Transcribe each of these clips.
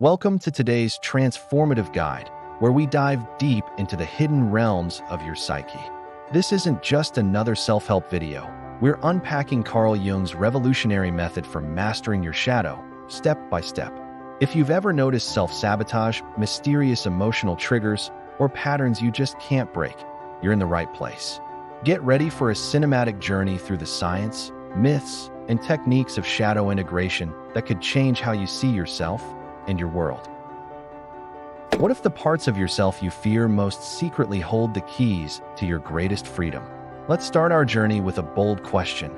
Welcome to today's transformative guide, where we dive deep into the hidden realms of your psyche. This isn't just another self-help video. We're unpacking Carl Jung's revolutionary method for mastering your shadow, step by step. If you've ever noticed self-sabotage, mysterious emotional triggers, or patterns you just can't break, you're in the right place. Get ready for a cinematic journey through the science, myths, and techniques of shadow integration that could change how you see yourself and your world. What if the parts of yourself you fear most secretly hold the keys to your greatest freedom? Let's start our journey with a bold question.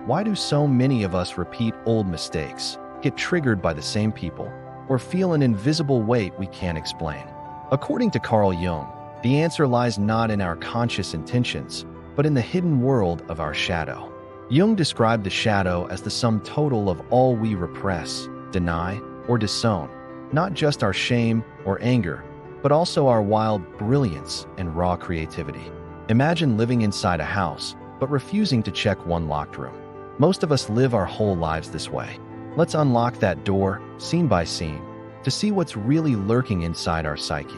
Why do so many of us repeat old mistakes, get triggered by the same people, or feel an invisible weight we can't explain? According to Carl Jung, the answer lies not in our conscious intentions, but in the hidden world of our shadow. Jung described the shadow as the sum total of all we repress, deny, or disown, not just our shame or anger, but also our wild brilliance and raw creativity. Imagine living inside a house, but refusing to check one locked room. Most of us live our whole lives this way. Let's unlock that door, scene by scene, to see what's really lurking inside our psyche.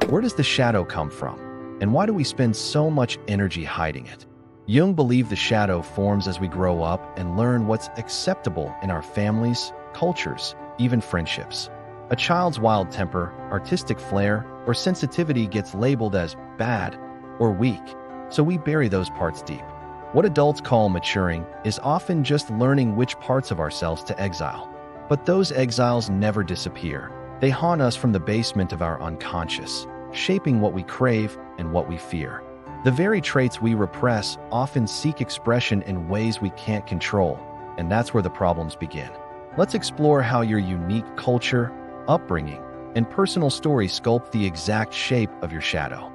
Where does the shadow come from, and why do we spend so much energy hiding it? Jung believed the shadow forms as we grow up and learn what's acceptable in our families, cultures, even friendships. A child's wild temper, artistic flair, or sensitivity gets labeled as bad or weak, so we bury those parts deep. What adults call maturing is often just learning which parts of ourselves to exile. But those exiles never disappear. They haunt us from the basement of our unconscious, shaping what we crave and what we fear. The very traits we repress often seek expression in ways we can't control, and that's where the problems begin. Let's explore how your unique culture, upbringing, and personal story sculpt the exact shape of your shadow.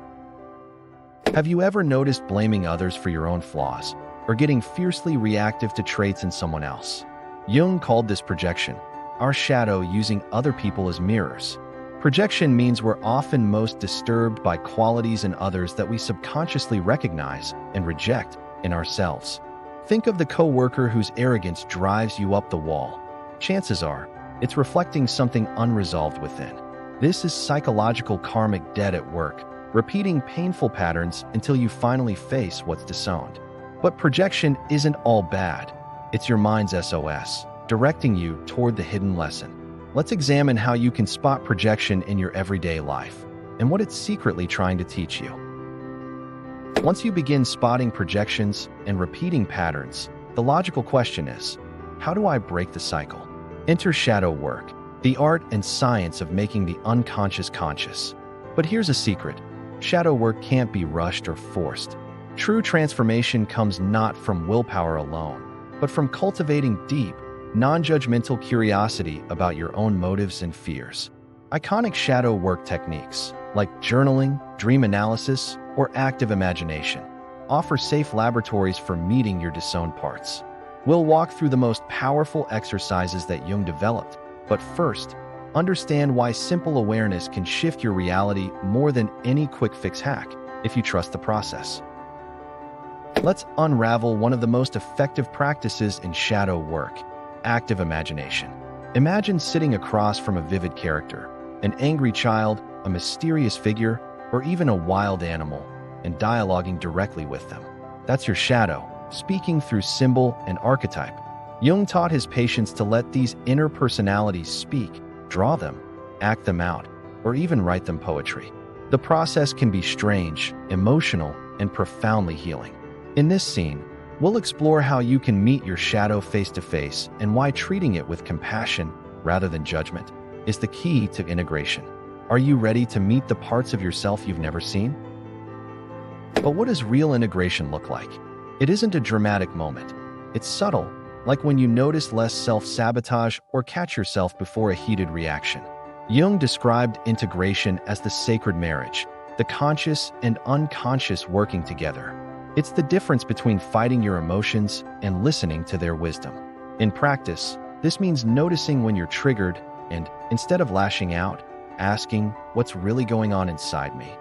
Have you ever noticed blaming others for your own flaws, or getting fiercely reactive to traits in someone else? Jung called this projection, our shadow using other people as mirrors. Projection means we're often most disturbed by qualities in others that we subconsciously recognize and reject in ourselves. Think of the coworker whose arrogance drives you up the wall. Chances are, it's reflecting something unresolved within. This is psychological karmic debt at work, repeating painful patterns until you finally face what's disowned. But projection isn't all bad. It's your mind's SOS, directing you toward the hidden lesson. Let's examine how you can spot projection in your everyday life and what it's secretly trying to teach you. Once you begin spotting projections and repeating patterns, the logical question is, how do I break the cycle? Enter shadow work, the art and science of making the unconscious conscious. But here's a secret. Shadow work can't be rushed or forced. True transformation comes not from willpower alone, but from cultivating deep, non-judgmental curiosity about your own motives and fears. Iconic shadow work techniques, like journaling, dream analysis, or active imagination, offer safe laboratories for meeting your disowned parts. We'll walk through the most powerful exercises that Jung developed, but first, understand why simple awareness can shift your reality more than any quick-fix hack, if you trust the process. Let's unravel one of the most effective practices in shadow work: active imagination. Imagine sitting across from a vivid character, an angry child, a mysterious figure, or even a wild animal, and dialoguing directly with them. That's your shadow, speaking through symbol and archetype. Jung taught his patients to let these inner personalities speak, draw them, act them out, or even write them poetry. The process can be strange, emotional, and profoundly healing. In this scene, we'll explore how you can meet your shadow face-to-face and why treating it with compassion rather than judgment is the key to integration. Are you ready to meet the parts of yourself you've never seen? But what does real integration look like? It isn't a dramatic moment. It's subtle, like when you notice less self-sabotage or catch yourself before a heated reaction. Jung described integration as the sacred marriage, the conscious and unconscious working together. It's the difference between fighting your emotions and listening to their wisdom. In practice, this means noticing when you're triggered and, instead of lashing out, asking, what's really going on inside me?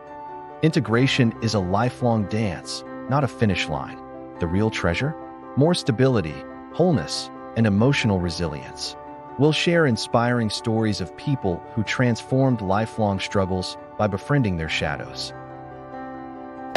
Integration is a lifelong dance, not a finish line. The real treasure? More stability, wholeness, and emotional resilience. We'll share inspiring stories of people who transformed lifelong struggles by befriending their shadows.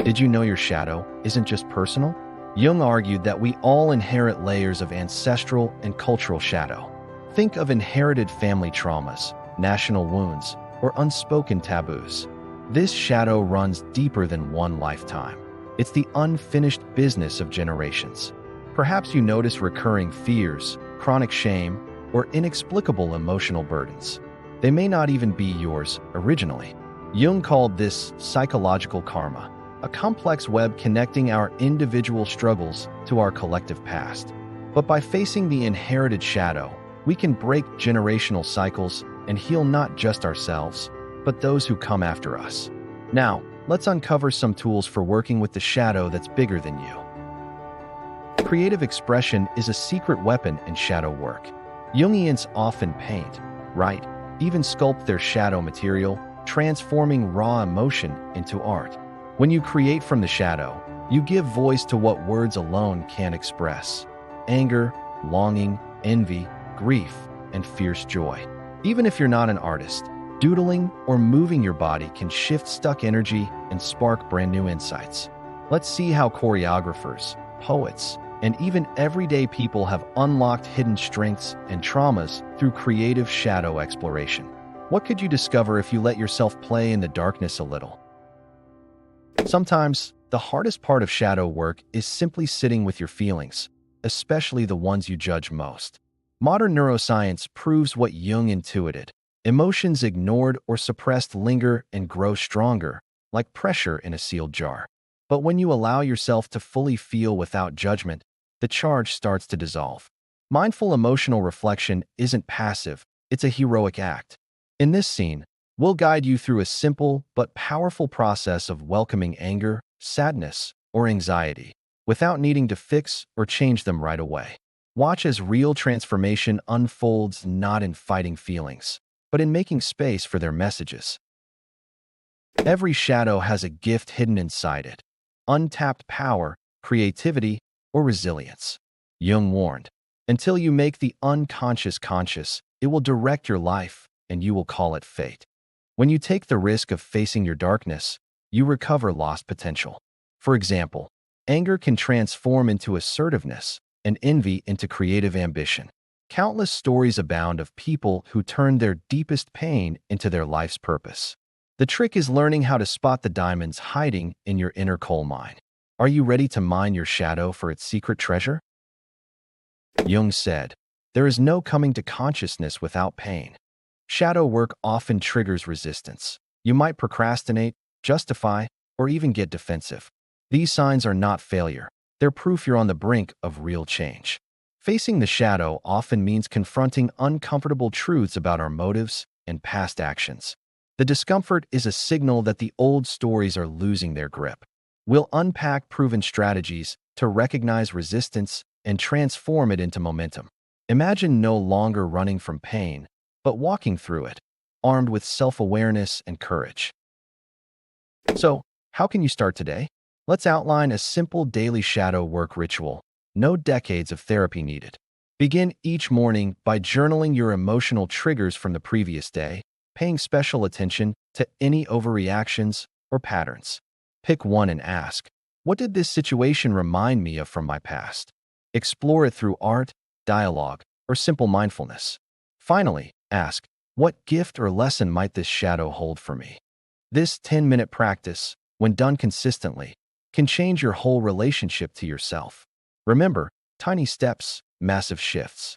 Did you know your shadow isn't just personal? Jung argued that we all inherit layers of ancestral and cultural shadow. Think of inherited family traumas, national wounds, or unspoken taboos. This shadow runs deeper than one lifetime. It's the unfinished business of generations. Perhaps you notice recurring fears, chronic shame, or inexplicable emotional burdens. They may not even be yours originally. Jung called this psychological karma, a complex web connecting our individual struggles to our collective past. But by facing the inherited shadow, we can break generational cycles and heal not just ourselves, but those who come after us. Now, let's uncover some tools for working with the shadow that's bigger than you. Creative expression is a secret weapon in shadow work. Jungians often paint, write, even sculpt their shadow material, transforming raw emotion into art. When you create from the shadow, you give voice to what words alone can't express: anger, longing, envy, grief, and fierce joy. Even if you're not an artist, doodling or moving your body can shift stuck energy and spark brand new insights. Let's see how choreographers, poets, and even everyday people have unlocked hidden strengths and traumas through creative shadow exploration. What could you discover if you let yourself play in the darkness a little? Sometimes, the hardest part of shadow work is simply sitting with your feelings, especially the ones you judge most. Modern neuroscience proves what Jung intuited. Emotions ignored or suppressed linger and grow stronger, like pressure in a sealed jar. But when you allow yourself to fully feel without judgment, the charge starts to dissolve. Mindful emotional reflection isn't passive, it's a heroic act. In this scene, we'll guide you through a simple but powerful process of welcoming anger, sadness, or anxiety, without needing to fix or change them right away. Watch as real transformation unfolds not in fighting feelings, but in making space for their messages. Every shadow has a gift hidden inside it: untapped power, creativity, or resilience. Jung warned, until you make the unconscious conscious, it will direct your life, and you will call it fate. When you take the risk of facing your darkness, you recover lost potential. For example, anger can transform into assertiveness, and envy into creative ambition. Countless stories abound of people who turned their deepest pain into their life's purpose. The trick is learning how to spot the diamonds hiding in your inner coal mine. Are you ready to mine your shadow for its secret treasure? Jung said, "There is no coming to consciousness without pain." Shadow work often triggers resistance. You might procrastinate, justify, or even get defensive. These signs are not failure. They're proof you're on the brink of real change. Facing the shadow often means confronting uncomfortable truths about our motives and past actions. The discomfort is a signal that the old stories are losing their grip. We'll unpack proven strategies to recognize resistance and transform it into momentum. Imagine no longer running from pain, but walking through it, armed with self-awareness and courage. So, how can you start today? Let's outline a simple daily shadow work ritual. No decades of therapy needed. Begin each morning by journaling your emotional triggers from the previous day, paying special attention to any overreactions or patterns. Pick one and ask, what did this situation remind me of from my past? Explore it through art, dialogue, or simple mindfulness. Finally, ask, what gift or lesson might this shadow hold for me? This 10-minute practice, when done consistently, can change your whole relationship to yourself. Remember, tiny steps, massive shifts.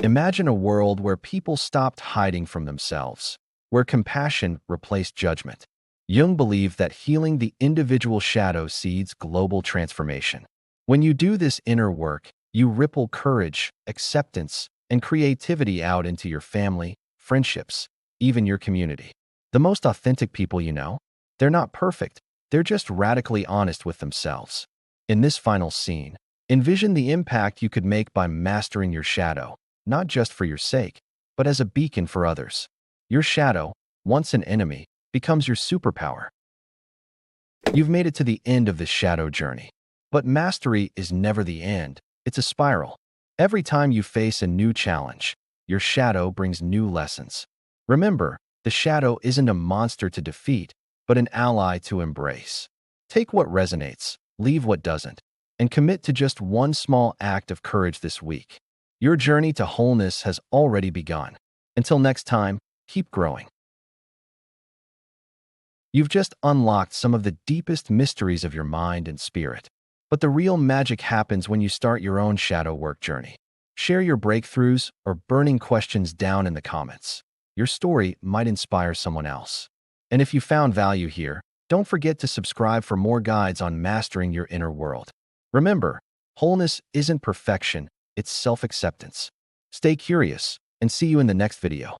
Imagine a world where people stopped hiding from themselves, where compassion replaced judgment. Jung believed that healing the individual shadow seeds global transformation. When you do this inner work, you ripple courage, acceptance, and creativity out into your family, friendships, even your community. The most authentic people you know, they're not perfect, they're just radically honest with themselves. In this final scene, envision the impact you could make by mastering your shadow, not just for your sake, but as a beacon for others. Your shadow, once an enemy, becomes your superpower. You've made it to the end of this shadow journey. But mastery is never the end, it's a spiral. Every time you face a new challenge, your shadow brings new lessons. Remember, the shadow isn't a monster to defeat, but an ally to embrace. Take what resonates, leave what doesn't, and commit to just one small act of courage this week. Your journey to wholeness has already begun. Until next time, keep growing. You've just unlocked some of the deepest mysteries of your mind and spirit. But the real magic happens when you start your own shadow work journey. Share your breakthroughs or burning questions down in the comments. Your story might inspire someone else. And if you found value here, don't forget to subscribe for more guides on mastering your inner world. Remember, wholeness isn't perfection, it's self-acceptance. Stay curious, and see you in the next video.